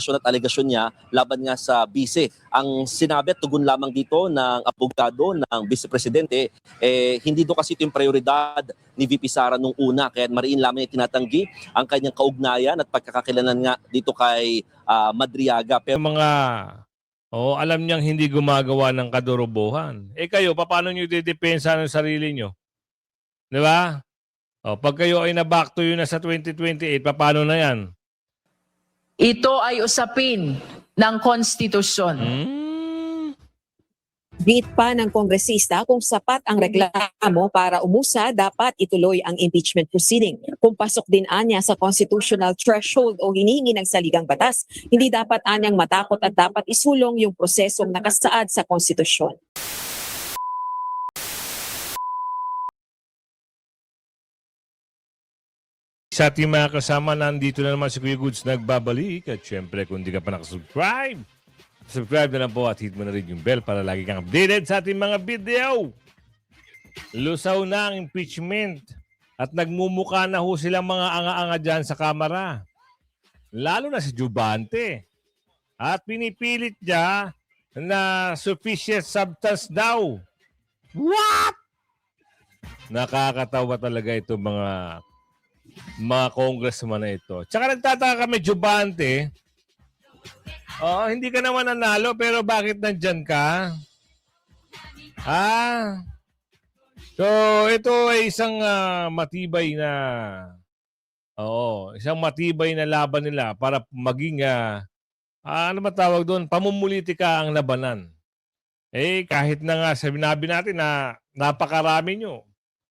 at alegasyon niya laban nga sa bise. Ang sinabi at tugon lamang dito ng abogado ng Vice Presidente, hindi do kasi ito yung prioridad ni VP Sara nung una, kaya mariin lamang niya tinatanggi ang kanyang kaugnayan at pagkakakilalan nga dito kay Madriaga. Pero mga alam niyang hindi gumagawa ng kadurubuhan. Kayo, paano niyo didepensa ng sarili niyo? Di ba? Pag kayo ay na-back to you na sa 2028, paano na yan? Ito ay usapin ng konstitusyon. Bit pa ng kongresista kung sapat ang reklamo para umusa, dapat ituloy ang impeachment proceeding. Kung pasok din anya sa constitutional threshold o hinihingi ng saligang batas, hindi dapat anyang matakot at dapat isulong yung prosesong nakasaad sa konstitusyon. Sa ating mga kasama, nandito na naman si Kuya Goods nagbabalik. At syempre, kung di ka pa nakasubscribe, subscribe na lang po at hit mo na rin yung bell para lagi kang updated sa ating mga video. Lusaw na ang impeachment at nagmumuka na ho silang mga anga-anga dyan sa kamera. Lalo na si Jubante. At pinipilit niya na sufficient substance daw. What? Nakakatawa talaga ito mga congressman na ito. Tsaka nagtataka kami, Jubante. Hindi ka naman nanalo, pero bakit nandyan ka? So, ito ay isang matibay na isang matibay na laban nila para maging ano matawag doon? Pamumulitika ang labanan. Kahit na nga sinabi natin na napakarami nyo.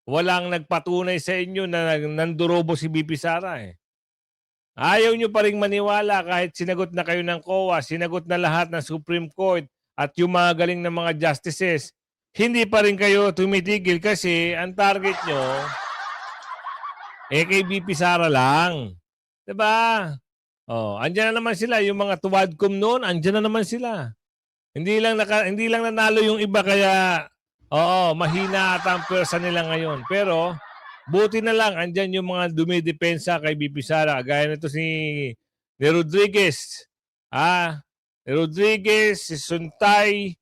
Walang nagpatunay sa inyo na nandurobo si VP Sara Ayaw nyo pa rin maniwala kahit sinagot na kayo ng COA, sinagot na lahat ng Supreme Court at yung mga galing ng mga justices. Hindi pa rin kayo tumitigil kasi ang target nyo kay VP Sara lang. Diba? Andyan na naman sila. Yung mga tuwadcom noon, andyan na naman sila. Hindi lang nanalo yung iba kaya mahina at ang pwersa nila ngayon. Pero, buti na lang, andyan yung mga dumidepensa kay VP Sara. Gaya nito si Rodriguez. Ni Rodriguez, si Suntay,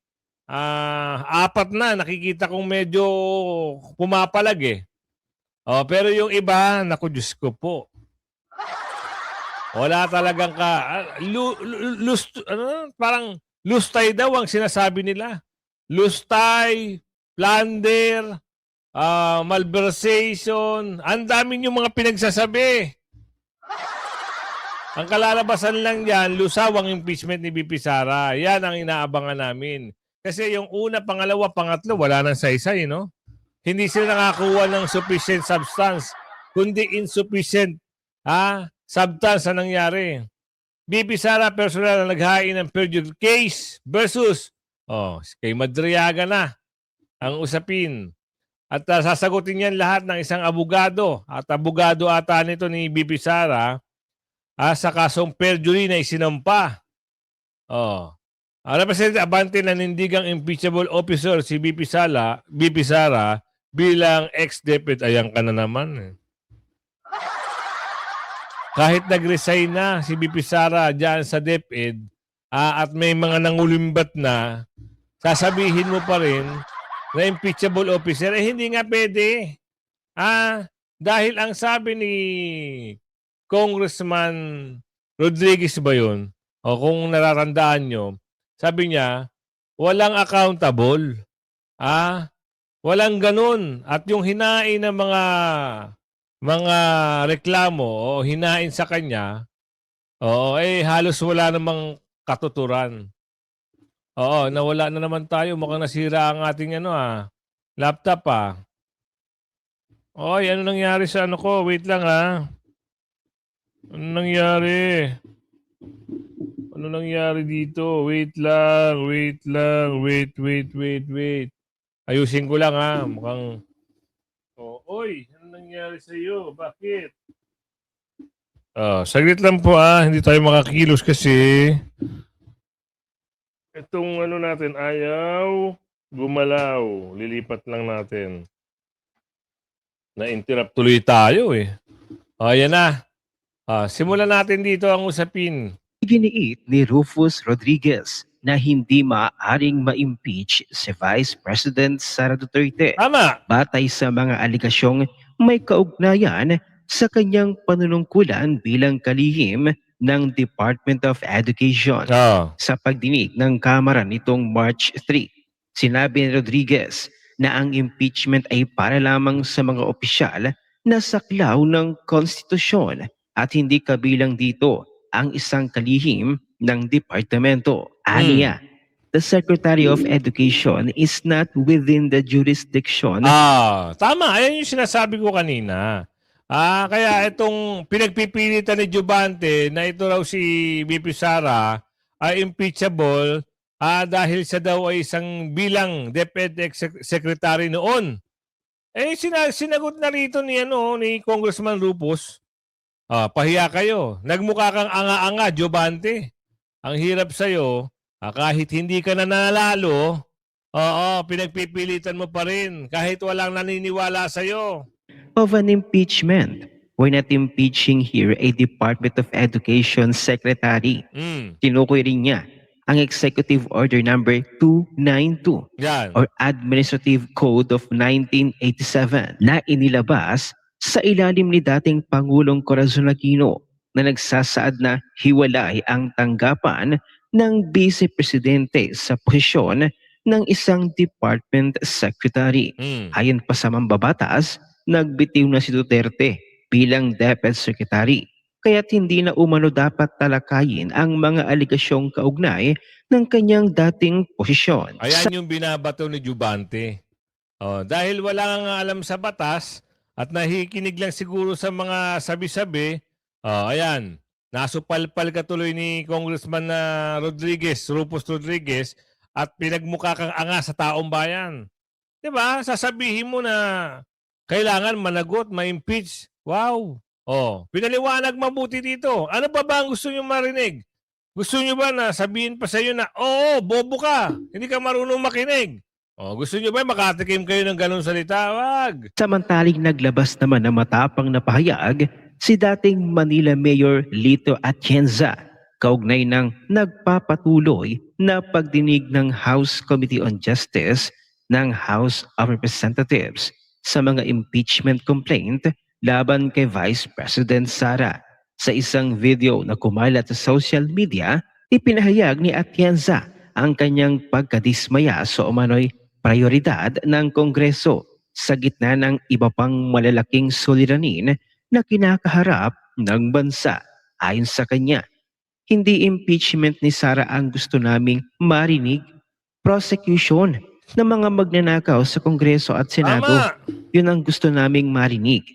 apat na. Nakikita kong medyo pumapalag pero yung iba, naku Diyos ko po. Wala talagang parang lustay daw ang sinasabi nila. Lustay, plunder, malversation, ang dami yung mga pinagsasabi. Ang kalalabasan lang yan, lusaw ang impeachment ni VP Sara. Yan ang inaabangan namin. Kasi yung una, pangalawa, pangatlo, wala nang saysay, no? Hindi sila nakakuha ng sufficient substance, kundi insufficient substance na nangyari. VP Sara personal na naghain ng perjury case versus kay Madriaga na ang usapin. At sasagutin yan lahat ng isang abogado. At abogado ata nito ni VP Sara sa kasong perjury na isinampa. Representative Abante nanindigang impeachable officer si VP Sara bilang ex-DepEd. Ayan ka na naman. Kahit nag-resign na si VP Sara dyan sa DepEd at may mga nangulimbat na, sasabihin mo pa rin na impeachable officer, hindi nga pwede. Dahil ang sabi ni Congressman Rodriguez ba yun? O kung natatandaan nyo, sabi niya, walang accountable. Walang ganun. At yung hinain ng mga reklamo o hinain sa kanya, halos wala namang katuturan. Nawala na naman tayo. Mukhang nasira ang ating laptop ano nangyari sa ko? Wait lang Ano nangyari? Ano nangyari dito? Wait lang. Wait. Ayusin ko lang Mukhang... ano nangyari sa iyo? Bakit? Saglit lang po Hindi tayo makakilos kasi... Itong natin, ayaw gumalaw. Lilipat lang natin. Na-interrupt tuloy tayo Ayan na. Simulan natin dito ang usapin. Iginiit ni Rufus Rodriguez na hindi maaaring ma-impeach si Vice President Sara Duterte Tama. batay sa mga aligasyong may kaugnayan sa kanyang panunungkulan bilang kalihim ng Department of Education. Oh. Sa pagdinig ng Kamara nitong March 3, sinabi ni Rodriguez na ang impeachment ay para lamang sa mga opisyal na saklaw ng konstitusyon at hindi kabilang dito ang isang kalihim ng departamento. Aniya, the Secretary of Education is not within the jurisdiction. Tama. Ayan yung sinasabi ko kanina. Kaya itong pinagpipilitan ni Jubante na ito raw si VP Sara ay impeachable dahil siya daw ay isang bilang DepEd Secretary noon. Sinagot na rito ni Congressman Rufus. Pahiya kayo. Nagmukha kang anga-anga, Jubante. Ang hirap sa'yo, kahit hindi ka na nanalo, pinagpipilitan mo pa rin kahit walang naniniwala sa'yo. Of an impeachment. We're not impeaching here a Department of Education Secretary. Tinukoy rin niya ang Executive Order Number 292 Yan. or Administrative Code of 1987 na inilabas sa ilalim ni dating Pangulong Corazon Aquino na nagsasaad na hiwalay ang tanggapan ng Vice Presidente sa posisyon ng isang Department Secretary. Ayon pa sa mambabatas, nagbitiw na si Duterte bilang DepEd Secretary, kaya't hindi na umano dapat talakayin ang mga aligasyong kaugnay ng kanyang dating posisyon. Ayan yung binabato ni Jubante. Dahil wala nga alam sa batas at nahikinig lang siguro sa mga sabi-sabi, ayan, nasupalpal ka tuloy ni Congressman Rufus Rodriguez at pinagmukha kang anga sa taong bayan. Diba? Sasabihin mo na kailangan managot, ma-impeach. Wow! Pinaliwanag mabuti dito. Ano pa ba ang gusto nyo marinig? Gusto nyo ba na sabihin pa sa iyo na, bobo ka, hindi ka marunong makinig? Gusto nyo ba makatikim kayo ng ganong salita? Wag! Samantaling naglabas naman ng matapang na pahayag si dating Manila Mayor Lito Atienza kaugnay ng nagpapatuloy na pagdinig ng House Committee on Justice ng House of Representatives sa mga impeachment complaint laban kay Vice President Sara. Sa isang video na kumalat sa social media, ipinahayag ni Atienza ang kanyang pagkadismaya sa umano'y prioridad ng Kongreso sa gitna ng iba pang malalaking suliranin na kinakaharap ng bansa. Ayon sa kanya, hindi impeachment ni Sara ang gusto naming marinig, prosecution ng mga magnanakaw sa Kongreso at Senado. Tama! Yun ang gusto naming marinig.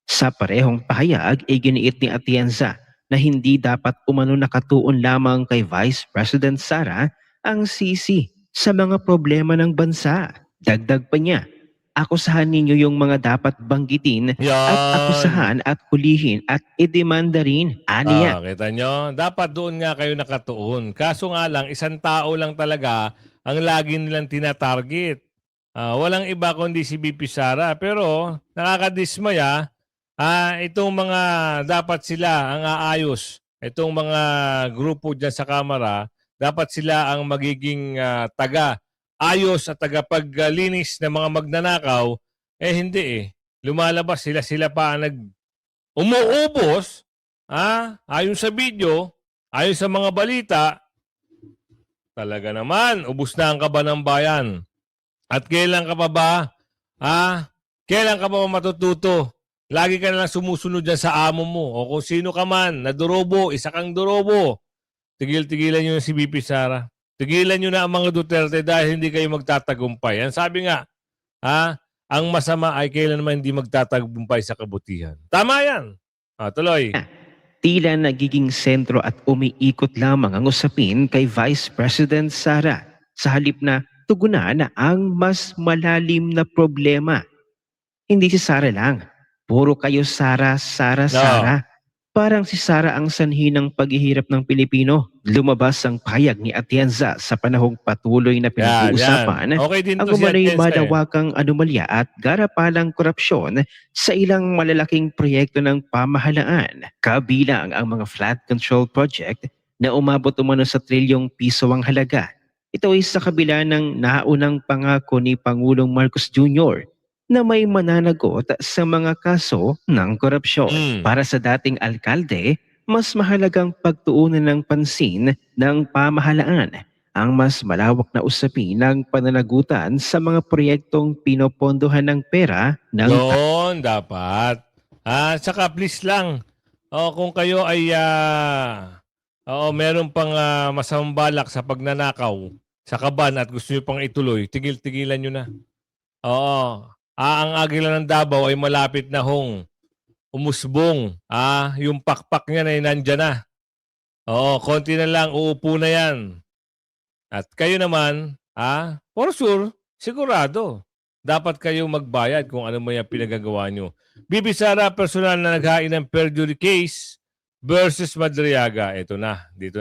Sa parehong pahayag ay giniit ni Atienza na hindi dapat umano nakatuon lamang kay Vice President Sara ang sisi sa mga problema ng bansa. Dagdag pa niya, akusahan ninyo yung mga dapat banggitin at akusahan at hulihin at idemanda rin. Aniya. Kita nyo? Dapat doon nga kayo nakatuon. Kaso nga lang, isang tao lang talaga ang lagi nilang tinatarget. Walang iba kundi si VP Sara. Pero nakakadismaya, itong mga dapat sila ang aayos. Itong mga grupo dyan sa Kamara, dapat sila ang magiging taga-ayos at tagapaglinis ng mga magnanakaw. Hindi eh. Lumalabas sila pa ang umuubos. Ayon sa video, ayon sa mga balita, talaga naman, ubos na ang kaba ng bayan. At kailan ka pa ba? Kailan ka pa matututo? Lagi ka na lang sumusunod dyan sa amo mo. O kung sino ka man, na durobo, isa kang durobo. Tigil-tigilan nyo na si VP Sara. Tigilan nyo na ang mga Duterte dahil hindi kayo magtatagumpay. Yan sabi nga, ang masama ay kailan naman hindi magtatagumpay sa kabutihan. Tama yan. Tuloy. Tila nagiging sentro at umiikot lamang ang usapin kay Vice President Sara sa halip na tugunan ang mas malalim na problema. Hindi si Sara lang. Puro kayo Sara. Parang si Sara ang sanhi ng paghihirap ng Pilipino. Lumabas ang pahayag ni Atienza sa panahong patuloy na pinag-uusapan Okay din ang to si umano'y Atienza, malawakang anomalya at garapalang korupsyon sa ilang malalaking proyekto ng pamahalaan. Kabilang ang mga flood control project na umabot umano sa trilyong piso ang halaga. Ito ay sa kabila ng naunang pangako ni Pangulong Marcos Jr. na may mananagot sa mga kaso ng korupsyon. Mm. Para sa dating alkalde, mas mahalagang pagtuunan ng pansin ng pamahalaan ang mas malawak na usapin ng pananagutan sa mga proyektong pinopondohan ng pera ng Yun, dapat. Saka please lang, kung kayo ay meron pang masamang balak sa pagnanakaw sa kaban at gusto nyo pang ituloy, tigil-tigilan nyo na. Oo. Ang Agila ng Davao ay malapit na hong umusbong. Yung pakpak niya ay nandyan na. Oo, konti na lang, uupo na yan. At kayo naman, for sure, sigurado, dapat kayo magbayad kung ano mo yung pinagagawa nyo. Bibi Sara, personal na naghain ng perjury case versus Madriaga. Ito na. Dito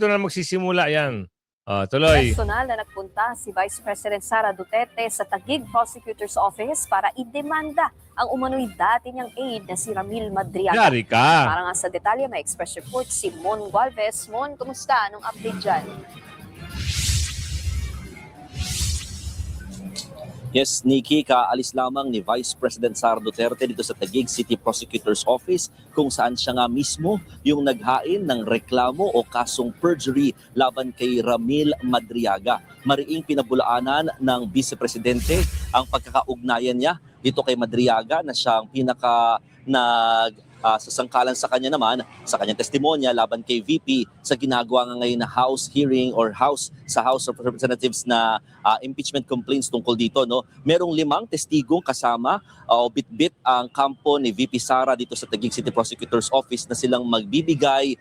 na magsisimula yan. Tuloy. Personal na nagpunta si Vice President Sara Duterte sa Taguig Prosecutor's Office para idemanda ang umano'y dati niyang aide na si Ramil Madriaga. Yari ka. Para nga sa detalye, may express report si Mon Gualvez. Mon, kumusta? Anong update dyan? Yes, Nikki, kaalis lamang ni Vice President Sara Duterte dito sa Taguig City Prosecutor's Office kung saan siya nga mismo yung naghain ng reklamo o kasong perjury laban kay Ramil Madriaga. Mariing pinabulaanan ng Vice Presidente ang pagkakaugnayan niya dito kay Madriaga na siyang pinaka sasangkalan sa kanya naman, sa kanyang testimonya laban kay VP sa ginagawa nga ngayon na House hearing or House of Representatives na impeachment complaints tungkol dito. No? Merong 5 testigong kasama o bit-bit ang kampo ni VP Sara dito sa Taguig City Prosecutor's Office na silang magbibigay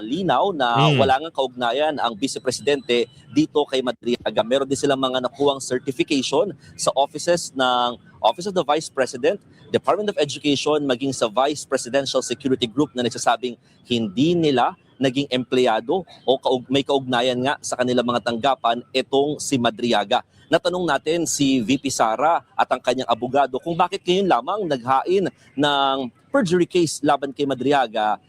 linaw na wala nga kaugnayan ang Vice Presidente dito kay Madriaga. Meron din silang mga nakuwang certification sa offices ng Office of the Vice President, Department of Education, maging sa Vice Presidential Security Group na nagsasabing hindi nila naging empleyado o may kaugnayan nga sa kanilang mga tanggapan itong si Madriaga. Natanong natin si VP Sara at ang kanyang abogado kung bakit ngayon lamang naghain ng perjury case laban kay Madriaga,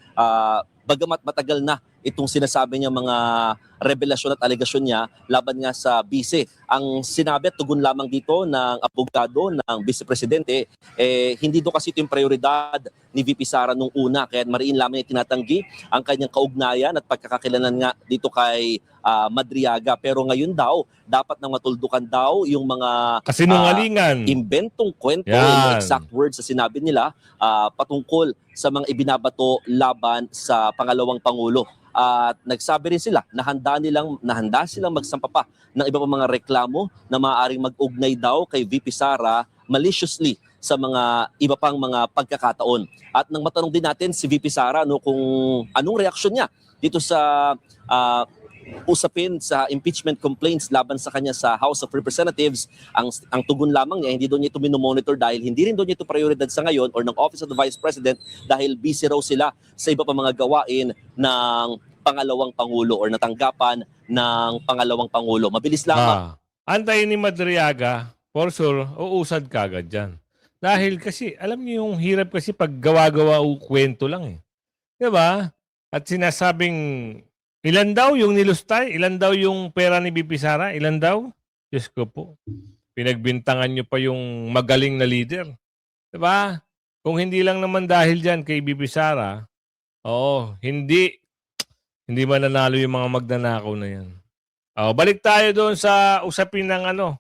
bagamat matagal na itong sinasabi niya mga revelasyon at alegasyon niya laban nga sa bise. Ang sinabi at tugon lamang dito ng abogado ng Vice Presidente, hindi do kasi ito yung prioridad ni VP Sara nung una, kaya mariin lamang niya tinatanggi ang kanyang kaugnayan at pagkakakilalan nga dito kay Madriaga. Pero ngayon daw, dapat nang matuldukan daw yung mga Kasinungalingan. inventong kwento, Yan. yung exact words sa sinabi nila patungkol sa mga ibinabato laban sa pangalawang Pangulo. At nagsabi rin sila na handa silang magsampa pa ng iba pang mga reklamo na maaaring mag-ugnay daw kay VP Sara maliciously sa mga iba pang mga pagkakataon. At nang matanong din natin si VP Sara kung anong reaksyon niya dito sa usapin sa impeachment complaints laban sa kanya sa House of Representatives, ang tugon lamang niya, hindi doon niya ito minomonitor dahil hindi rin doon niya ito prioridad sa ngayon or ng Office of the Vice President dahil busy raw sila sa iba pa mga gawain ng pangalawang Pangulo or natanggapan ng pangalawang Pangulo. Mabilis lamang. Antayin ni Madriaga, for sure, uusad ka agad dyan. Dahil kasi, alam niyo yung hirap kasi pag gawa-gawa o kwento lang eh. Diba? At sinasabing, ilan daw yung nilustay? Ilan daw yung pera ni VP Sara? Ilan daw? Diyos ko po. Pinagbintangan nyo pa yung magaling na leader. Diba? Kung hindi lang naman dahil dyan kay VP Sara, hindi mananalo yung mga magnanakaw na yan. Balik tayo doon sa usapin ng ano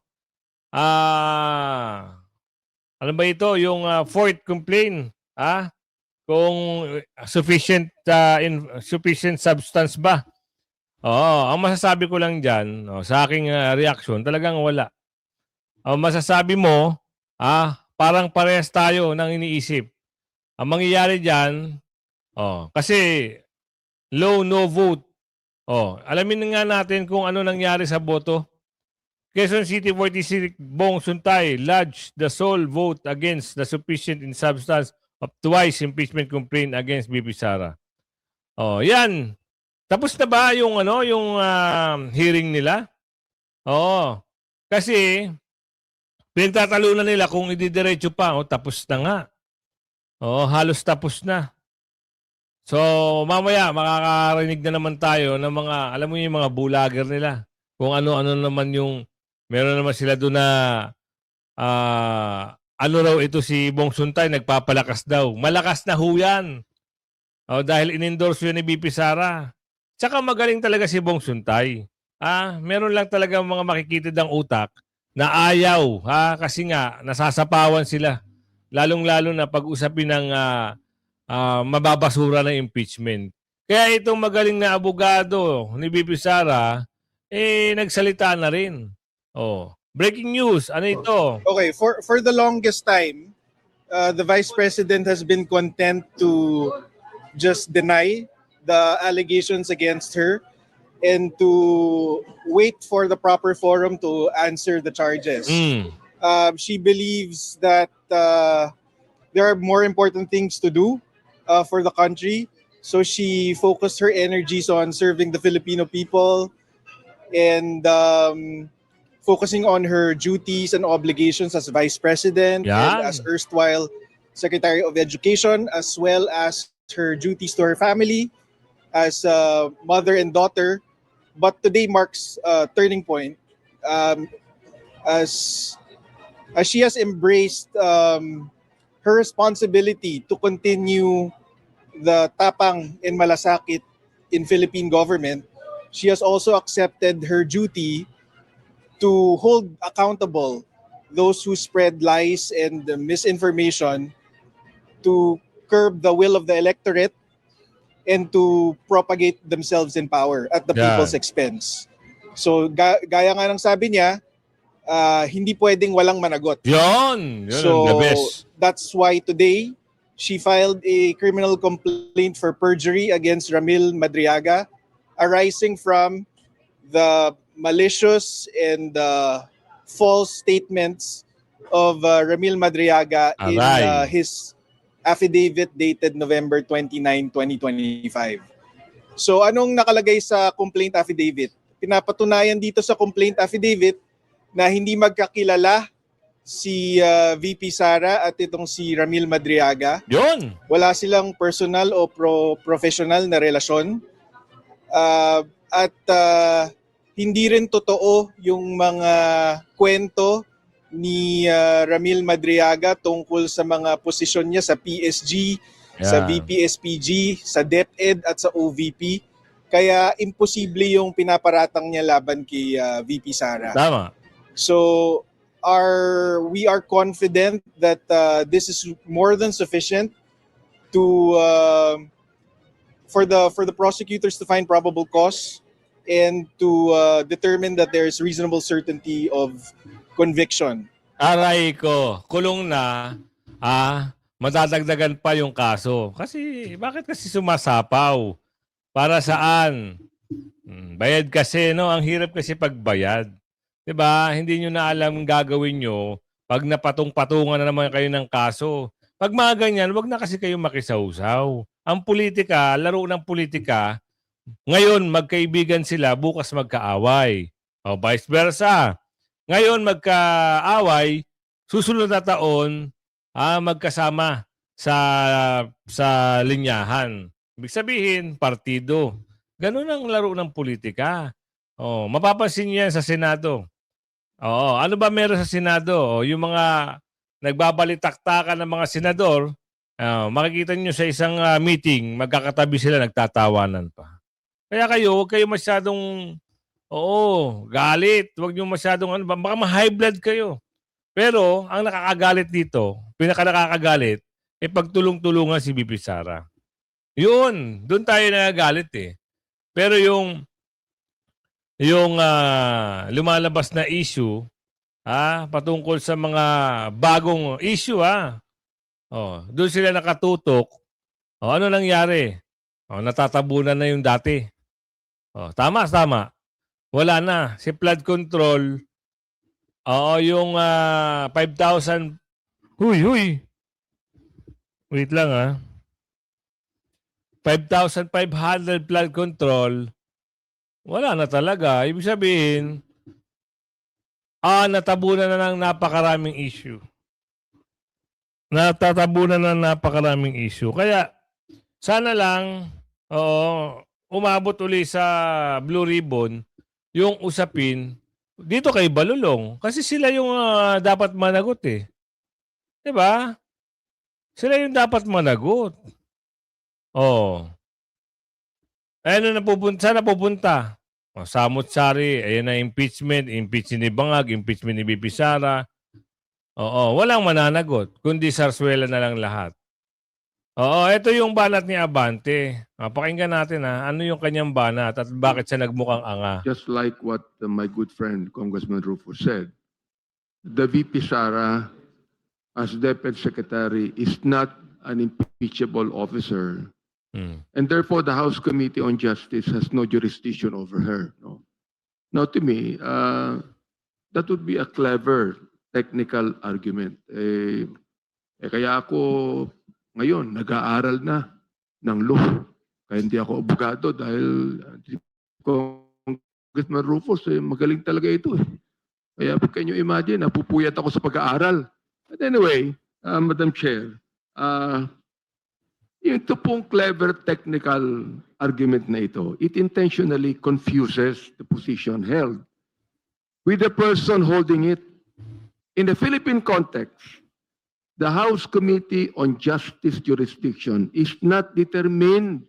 ba ito? Yung fourth complaint. Kung sufficient substance ba? Ang masasabi ko lang dyan, sa aking reaction, talagang wala. Ang masasabi mo, parang parehas tayo ng iniisip. Ang mangyayari dyan, kasi low, no vote. Alamin nga natin kung ano nangyari sa boto. Quezon City 46 Bong Suntay lodged the sole vote against the sufficient in substance of twice impeachment complaint against VP Sara. Yan. Tapos na ba yung hearing nila? Kasi pinagtatalunan nila kung ididiretso pa, tapos na nga. Halos tapos na. So, mamaya makakarinig na naman tayo ng mga, alam mo yung mga bulager nila. Kung ano-ano naman yung, meron naman sila doon na, ano raw ito si Bong Suntay, nagpapalakas daw. Malakas na ho yan. Dahil in-endorse yun ni BP Sara. Tsaka magaling talaga si Bong Suntay. Meron lang talaga mga makikitid ang utak na ayaw. Kasi nga, nasasapawan sila. Lalong-lalo na pag-usapin ng mababasura ng impeachment. Kaya itong magaling na abogado ni BP Sara, nagsalita na rin. Breaking news, ano ito? Okay, for the longest time, the Vice President has been content to just deny the allegations against her and to wait for the proper forum to answer the charges. She believes that there are more important things to do for the country. So she focused her energies on serving the Filipino people and focusing on her duties and obligations as Vice President and as erstwhile Secretary of Education, as well as her duties to her family as mother and daughter. But today marks a turning point as she has embraced her responsibility to continue the tapang and malasakit in Philippine government. She has also accepted her duty to hold accountable those who spread lies and misinformation, to curb the will of the electorate, and to propagate themselves in power at the people's expense. So gaya nga ng sabi niya, hindi pwedeng walang managot. Yun So the best. that's why today she filed a criminal complaint for perjury against Ramil Madriaga, arising from the malicious and false statements of Ramil Madriaga in his affidavit dated November 29, 2025. So anong nakalagay sa complaint affidavit? Pinapatunayan dito sa complaint affidavit na hindi magkakilala si VP Sara at itong si Ramil Madriaga. Yun. Wala silang personal o professional na relasyon. At hindi rin totoo yung mga kwento ni Ramil Madriaga tungkol sa mga posisyon niya sa PSG, sa VP-SPG, sa DepEd at sa OVP. Kaya imposible yung pinaparatang niya laban kay VP Sara. Tama. So we are confident that this is more than sufficient to for the prosecutors to find probable cause and to determine that there is reasonable certainty of conviction. Aray ko, kulong na, madadagdagan pa yung kaso. Kasi, bakit kasi sumasapaw? Para saan? Bayad kasi, no? Ang hirap kasi pagbayad. Diba? Hindi nyo na alam ang gagawin nyo pag napatong-patungan na naman kayo ng kaso. Pag mga ganyan, wag na kasi kayo makisawsaw. Ang politika, laro ng politika, ngayon magkaibigan sila, bukas magkaaway. O vice versa. Ngayon magkaaway, susunod na taon, magkasama sa linyahan. Ibig sabihin, partido. Ganun ang laro ng politika. Mapapansin niyo yan sa Senado. Ano ba meron sa Senado? Yung mga nagbabalitaktakan ng mga senador, makikita niyo sa isang meeting, magkakatabi sila, nagtatawanan pa. Kaya kayo, huwag kayo masyadong, galit. Huwag niyo masyadong, baka ma-high blood kayo. Pero, ang nakakagalit dito, pinaka-nakakagalit, pagtulong-tulungan si BP Sara. Yun, doon tayo nagagalit eh. Pero yung lumalabas na issue, patungkol sa mga bagong issue, doon sila nakatutok. Ano nangyari? Natatabunan na yung dati. Tama. Wala na. Si flood control, yung 5,000. Huy. Wait lang 5,500 flood control, wala na talaga. Ibig sabihin, natabunan na ng napakaraming issue. Natatabunan na ng napakaraming issue. Kaya, Sana lang, oo, umabot uli sa Blue Ribbon yung usapin dito kay Balulong. Kasi sila yung dapat managot eh. 'Di ba? Sila yung dapat managot. Oh. Ano na pupunta? Saan na pupunta? O, samot-sari, ayan na impeachment ni Bangag, impeachment ni BP Sara. Oo, walang mananagot, kundi sarswela na lang lahat. Oo, ito yung banat ni Abante. Pakinggan natin ano yung kanyang banat at bakit siya nagmukhang anga. Just like what my good friend Congressman Rufus said, the VP Sara as Deputy Secretary is not an impeachable officer, and therefore the House Committee on Justice has no jurisdiction over her. No? Now, to me, that would be a clever technical argument. Kaya ako ngayon nag-aaral na ng law. Kaya hindi ako abogado dahil Congressman Rufus, magaling talaga ito eh. Kaya can you imagine, napupuyat ako sa pag-aaral. But anyway, Madam Chair, ito pong clever technical argument na ito, it intentionally confuses the position held with the person holding it. In the Philippine context, the House Committee on Justice jurisdiction is not determined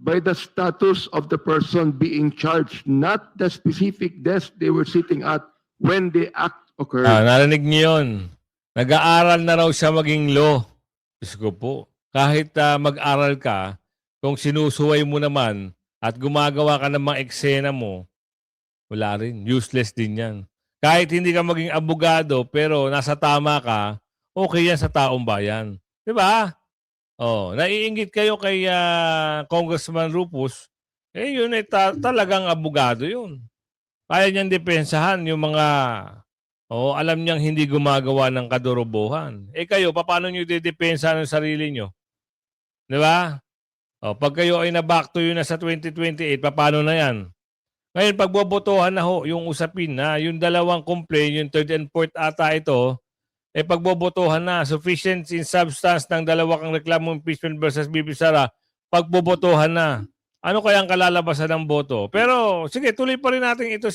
by the status of the person being charged, not the specific desk they were sitting at when the act occurred. Narinig niyo yun. Nag-aaral na raw siya maging law. Diyos ko po. Kahit mag-aral ka, kung sinusuway mo naman at gumagawa ka ng mga eksena mo, wala rin. Useless din yan. Kahit hindi ka maging abogado, pero nasa tama ka, okay yan sa taong bayan. Diba? Oh, naiinggit kayo kay Congressman Rufus, yun ay talagang abogado yun. Kaya niyang depensahan yung mga alam niyang hindi gumagawa ng kadurubuhan. Kayo, paano niyo didepensa ng sarili niyo? Di ba? Pag kayo ay na-back to yun na sa 2028, paano na yan? Ngayon, pagbobotohan na yung usapin na, yung dalawang complaint, yung third and fourth ata ito, pagbobotohan na, sufficient in substance ng dalawa kang reklamo impeachment versus BP Sara, pagbobotohan na. Ano kaya ang kalalabasan ng boto? Pero, sige, tuloy pa rin natin ito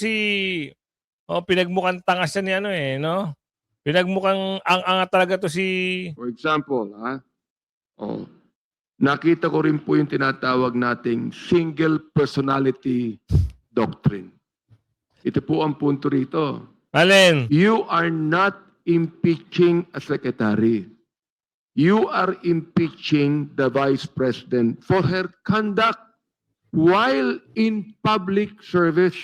pinagmukhang tanga siya ni no? Pinagmukhang ang talaga to si... For example, nakita ko rin po yung tinatawag nating single personality doctrine. Ito po ang punto rito. Alin? You are not impeaching a secretary. You are impeaching the Vice President for her conduct while in public service.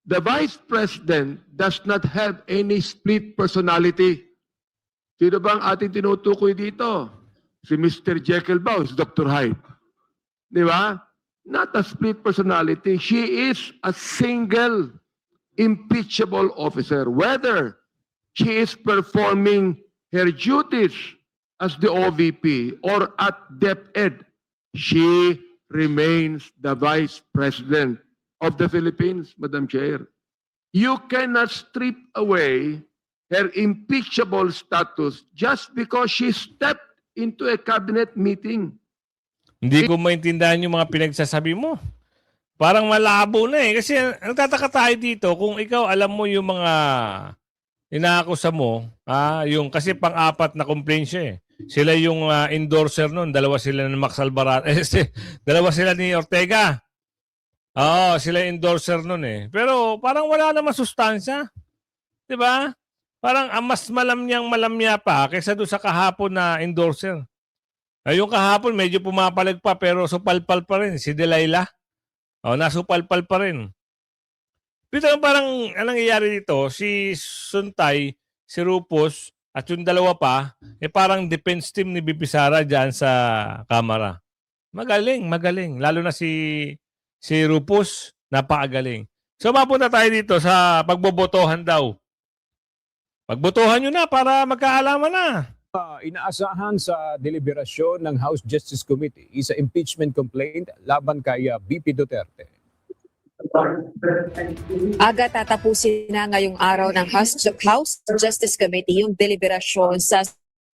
The Vice President does not have any split personality. Sino bang ating tinutukoy dito? Si Mr. Jekyll ba o si Dr. Hyde? Di ba? Not a split personality. She is a single impeachable officer. Whether she is performing her duties as the OVP or at DepEd, she remains the Vice President of the Philippines, Madam Chair. You cannot strip away her impeachable status just because she stepped into a cabinet meeting. Hindi ko maintindihan yung mga pinagsasabi mo. Parang malabo na eh. Kasi nagtataka tayo dito kung ikaw alam mo yung mga inaakusa mo, yung kasi pang-apat na complaint siya eh. Sila yung endorser nun. Dalawa sila ni Max Alvarado. Dalawa sila ni Ortega. Oo, sila endorser nun eh. Pero parang wala naman sustansya. Diba? Parang mas malamya pa kaysa doon sa kahapon na endorser. Yung kahapon medyo pumapalag pa pero supalpal pa rin. Si Delilah. Nasupalpal pa rin. Dito parang anong nangyayari dito, si Suntay, si Rufus, at yung dalawa pa, parang defense team ni BP Sara dyan sa kamera. Magaling. Lalo na si Rufus, napakagaling. So mapunta tayo dito sa pagbobotohan daw. Pagbotohan nyo na para magkaalaman na. Inaasahan sa deliberasyon ng House Justice Committee sa impeachment complaint laban kay BP Duterte. Aga tatapusin na ngayong araw ng House Justice Committee yung deliberasyon sa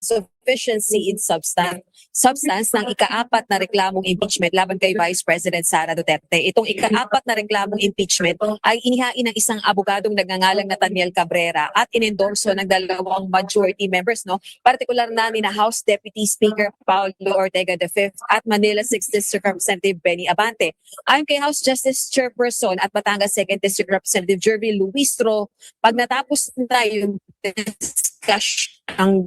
sufficiency in substance ng ikaapat na reklamong impeachment laban kay Vice President Sara Duterte. Itong ikaapat na reklamong impeachment ay inihain ng isang abogadong nagngangalang Nathaniel Cabrera at inendorso ng dalawang majority members, no? Partikular na ni na House Deputy Speaker Paulo Ortega V at Manila 6th District Representative Benny Abante. Ayon kay House Justice Chairperson at Batangas 2nd District Representative Jervy Luistro, pag natapos na yung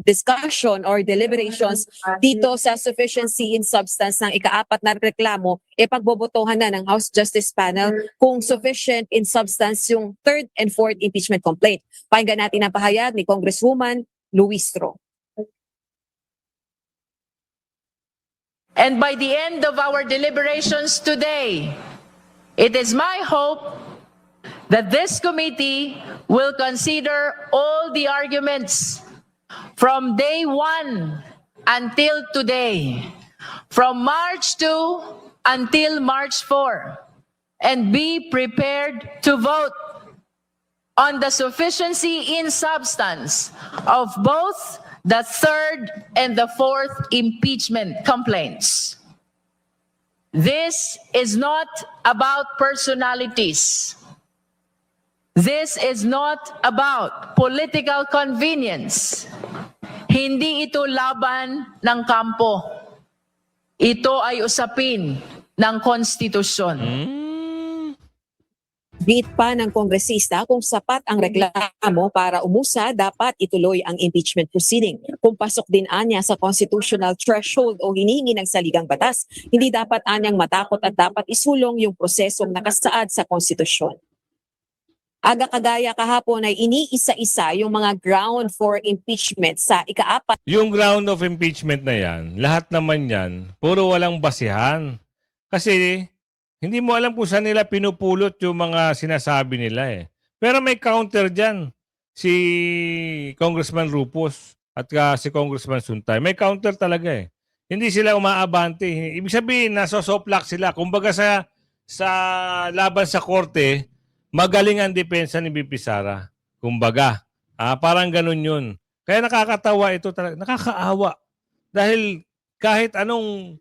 discussion or deliberations dito sa sufficiency in substance ng ikaapat na reklamo, pagbobotohan na ng House Justice Panel kung sufficient in substance yung third and fourth impeachment complaint. Pakinggan natin ang pahayag ni Congresswoman Luistro. And by the end of our deliberations today, it is my hope that this committee will consider all the arguments from day 1 until today, from March 2 until March 4, and be prepared to vote on the sufficiency in substance of both the third and the fourth impeachment complaints. This is not about personalities. This is not about political convenience. Hindi ito laban ng kampo. Ito ay usapin ng konstitusyon. Git pa ng kongresista kung sapat ang reklamo para umusa, dapat ituloy ang impeachment proceeding. Kung pasok din anya sa constitutional threshold o hinihingi ng saligang batas, hindi dapat anyang matakot at dapat isulong yung prosesong nakasaad sa konstitusyon. Aga kagaya kahapon ay iniisa-isa yung mga ground for impeachment sa ikaapat. Yung ground of impeachment na yan, lahat naman yan, puro walang basihan. Kasi hindi mo alam kung saan nila pinupulot yung mga sinasabi nila eh. Pero may counter dyan. Si Congressman Rupos at si Congressman Suntay. May counter talaga eh. Hindi sila umaabante. Ibig sabihin, nasosoplak sila. Kumbaga sa laban sa korte, magaling ang depensa ni BP Sara. Kumbaga, parang ganun yun. Kaya nakakatawa ito talaga. Nakakaawa. Dahil kahit anong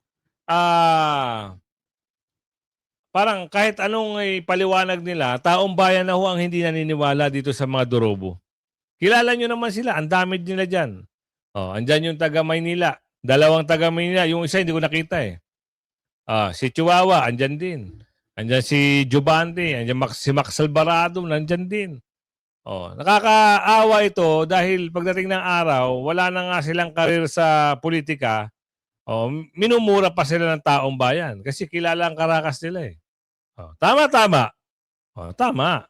parang kahit anong paliwanag nila, taong bayan na ho ang hindi naniniwala dito sa mga Dorobo. Kilala nyo naman sila. Ang dami nila dyan. Andyan yung taga Maynila. Dalawang taga Maynila. Yung isa hindi ko nakita eh. Si Chihuahua, andyan din. Andyan si Jubante, andyan si Max Alvarado, nandyan din. Nakakaawa ito dahil pagdating ng araw, wala na nga silang karir sa politika. Minumura pa sila ng taong bayan kasi kilala ang karakas nila eh. Tama. Tama.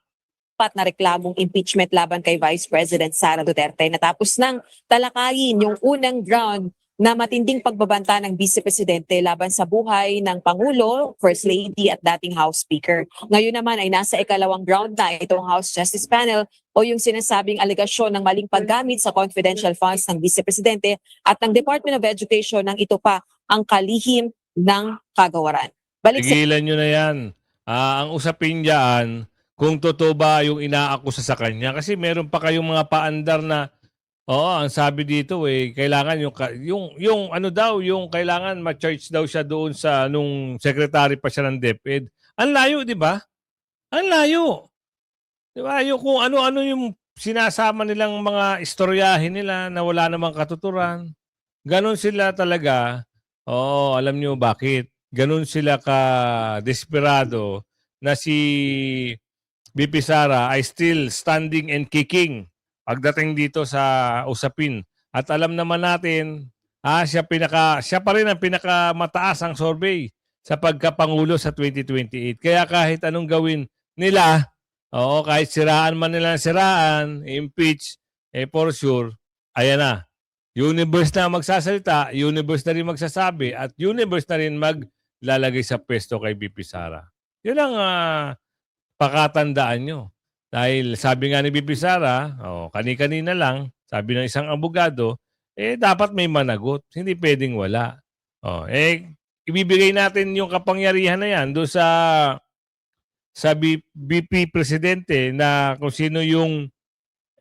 Pat na reklamong impeachment laban kay Vice President Sara Duterte. Natapos nang talakayin yung unang ground na matinding pagbabanta ng Vice Presidente laban sa buhay ng Pangulo, First Lady at dating House Speaker. Ngayon naman ay nasa ikalawang ground na itong House Justice Panel o yung sinasabing alegasyon ng maling paggamit sa confidential funds ng Vice Presidente at ng Department of Education nang ito pa ang kalihim ng kagawaran. Balik sa Tigilan nyo na yan. Ang usapin dyan, kung totoo ba yung inaakusa sa kanya. Kasi meron pa kayong mga paandar na ang sabi dito kailangan yung ano daw, yung kailangan ma-charge daw siya doon sa nung secretary pa siya ng DepEd. Ang layo, di ba? Ang layo. Di ba? Yung kung ano-ano yung sinasama nilang mga istoryahin nila na wala namang katuturan. Ganon sila talaga. Alam niyo bakit? Ganon sila ka-desperado na si BP Sara ay still standing and kicking pagdating dito sa usapin. At alam naman natin, siya pa rin ang pinakamataas ang survey sa pagkapangulo sa 2028. Kaya kahit anong gawin nila, kahit siraan man nila siraan, impeach, for sure, ayan na. Universe na magsasalita, universe na rin magsasabi, at universe na rin maglalagay sa pwesto kay BP Sara. Yun ang pakatandaan nyo. Dahil sabi nga ni BP Sara, kani-kanina lang, sabi ng isang abogado, dapat may managot. Hindi pwedeng wala. Ibibigay natin yung kapangyarihan na yan doon sa BP Presidente na kung sino yung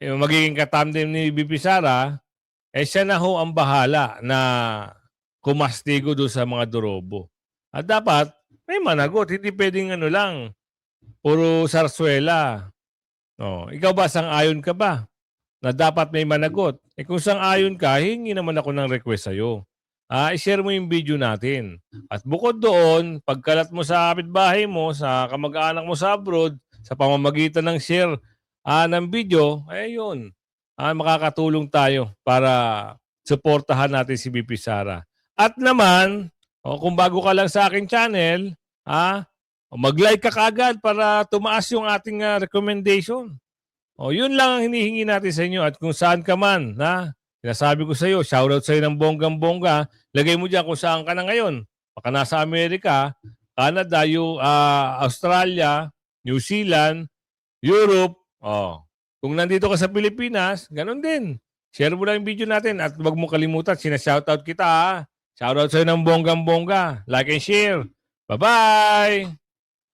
magiging katandem ni BP Sara, siya na ho ang bahala na kumastigo doon sa mga durobo. At dapat, may managot. Hindi pwedeng ano lang, puro sarsuela. Ikaw ba, sang-ayon ka ba na dapat may managot? Kung sang-ayon ka, hingi naman ako ng request sa'yo. I-share mo yung video natin. At bukod doon, pagkalat mo sa kapitbahay mo, sa kamag-anak mo sa abroad, sa pamamagitan ng share ng video, yun. Makakatulong tayo para suportahan natin si VP Sara. At naman, kung bago ka lang sa aking channel, mag-like ka kaagad para tumaas yung ating recommendation. Yun lang ang hinihingi natin sa inyo. At kung saan ka man, sinasabi ko sa iyo, shoutout sa iyo ng bonggang-bongga, lagay mo dyan kung saan ka na ngayon. Baka nasa Amerika, Canada, Australia, New Zealand, Europe. Kung nandito ka sa Pilipinas, ganun din. Share mo lang yung video natin at huwag mo kalimutan, sinashoutout kita. Shoutout sa iyo ng bonggang-bongga. Like and share. Bye-bye!